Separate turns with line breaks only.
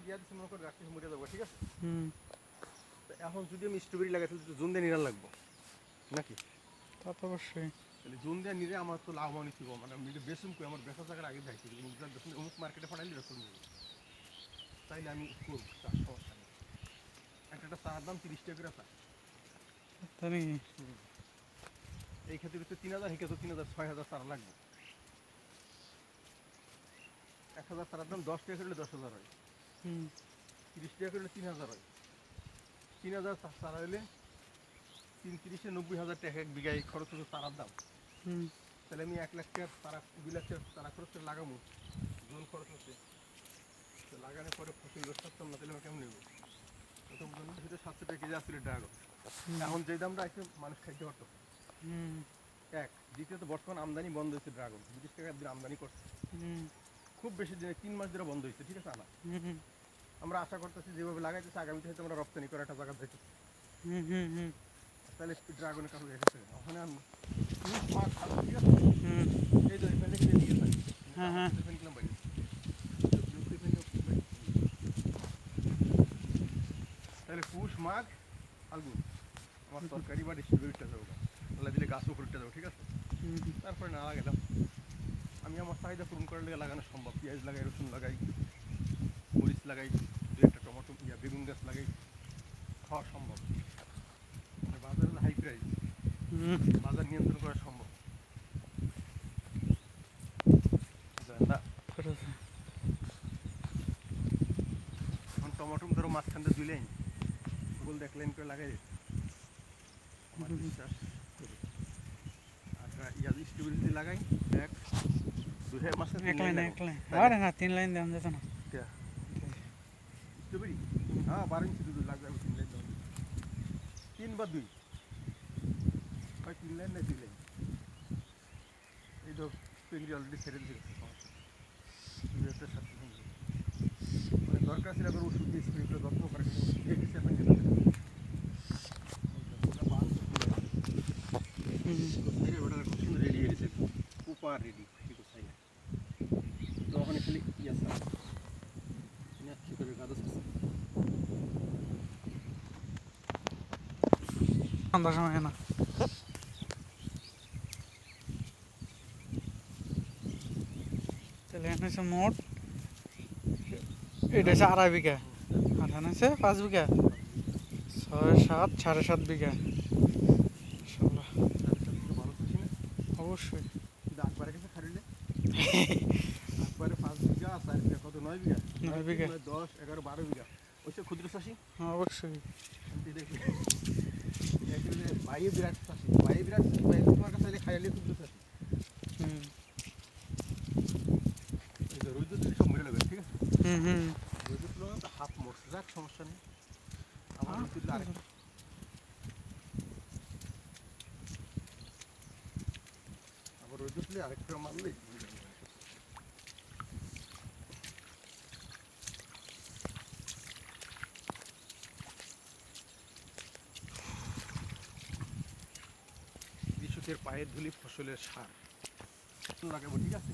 দিয়া দিচ্ছি মনে করে গাছটা মরে যাবো, ঠিক আছে? এখন যদি আমি স্ট্রবেরি লাগাই তাহলে তো জুন দিয়ে নিরাল লাগবো নাকি?
তা তো অবশ্যই।
তাহলে জুন দিয়ে নিলে আমার তো লাভবান ছিল, মানে আমি বেসুন কই আমার বেচা টাকার আগে যাইছি, অমুক মার্কেটে পাঠাইলে বেসুন নেব, তাইলে আমি করবো, তার সমস্যা নেই। একটা চারার দাম 30 টাকা করে চা।
তাই নাকি?
এই ক্ষেত্রে তো 3000, এই ক্ষেত্রে 3000, 6000 চারা লাগবে। 1000 চারার দাম 10 টাকা করলে 10,000 হয়, 30 টাকা করলে 3000 হয়। 3000 চারা হলে 3 90,000 টাকা এক বিঘায় খরচ হচ্ছে চারার দাম। তাহলে আমি 1 লাখ টাকা চারা, 2 লাখ টাকা চারা খরচ করে লাগাবো, জোন খরচ হচ্ছে, তো লাগানোর পরে ফসল বেশ পারতাম না, তাহলে আমি কেমন নেবো? প্রথম জন্য সেটা 700 টাকা কেজি আসছিল ড্রাগন, এখন যে দামটা আছে মানুষ খাইতে পারতো। এক দ্বিতীয়ত বর্তমান আমদানি বন্ধ হয়েছে, ড্রাগন 20 টাকার দিন আমদানি করছে, খুব বেশি দিনে 3 মাস ধরে বন্ধ হয়েছে, ঠিক আছে? আনা আমরা আশা করতেছি যেভাবে লাগাইতেছি আগামীতে হয়তো আমরা রপ্তানি করে একটা জায়গা যাইতেছি, তাহলে ড্রাগনের কাছে রেখেছে ওখানে আমি ঠিক আছে। এই তো এখানে দিকে তাহলে পুষ মাঘ ফাল্গুন আমার তরকারি বা ডিস্ট্রিবিউটটা যাবো, আল্লাহ দিলে গাছও ফুটতে যাবো, ঠিক আছে? তারপরে না লাগালাম, আমি আমার চাহিদা পূরণ করার লেগে লাগানো সম্ভব। পেঁয়াজ লাগাই, রসুন লাগাই, মরিচ লাগাই, দু একটা টমেটো বেগুন গাছ লাগাই, খাওয়া সম্ভব। বাজারে হাই প্রাইস, বাজার নিয়ন্ত্রণ করা সম্ভব না। এখন টমেটো ধরো মাঝখানটা 2 লাইন গুগল 1 লাইন করে লাগাই, আমার বিশ্বাস করি। আর স্ট্রবেরি যদি লাগাই 1 2 মাঝখানে
1 লাইন 1 লাইন, আরে না 3 লাইন দেন যেত না
স্ট্রবেরি। হ্যাঁ 12 ইঞ্চি দুধ লাগবে, 3 লাইন দেওয়া, 3 বা 2 হয়, 3 লাইন না 2 লাইন। এই তো পেঙ্গি অলরেডি ছেড়ে দিয়েছে, মানে দরকার ছিল করে ওষুধ দিয়ে স্প্রে করে যত্ন করে, কিন্তু ওষুধ দিয়ে দিচ্ছে আপনাকে খুব সুন্দর রেডি হয়ে গেছে, কুপার রেডি, ঠিক আছে? তো ওখানে খালি কি আছে কি করে গাছ আছে
সময় না। তাহলে এখানে মোট এটা হচ্ছে 2.5 বিঘা, আর এখানে আছে 5 বিঘা, 6 7 7.5 বিঘা।
ভালো খুশি না?
অবশ্যই।
কিন্তু আকবরের কাছে খারিলে আকবরে 5 বিঘা 4 বিঘা কত 9 বিঘা
9 বিঘা
10 11 12 বিঘা ওইসব ক্ষুদ্র চাষি।
অবশ্যই।
দেখি ভাইয়ে বিরাট চাষি, ভাইয়ে বিরাট চাষি, ভাই তোমার কাছে খাইলে ক্ষুদ্র চাষি। রোদ দিলে সব মরে লাগবে, ঠিক আছে? রোদ দিলে হাফ মরছে, যাক সমস্যা নেই। আমার রোদ দিলে আরেকটা, আবার রোদ দিলে আরেকটা মারলেই কৃষকের পায়ের ধুলি ফসলের সার লাগাবো, ঠিক আছে?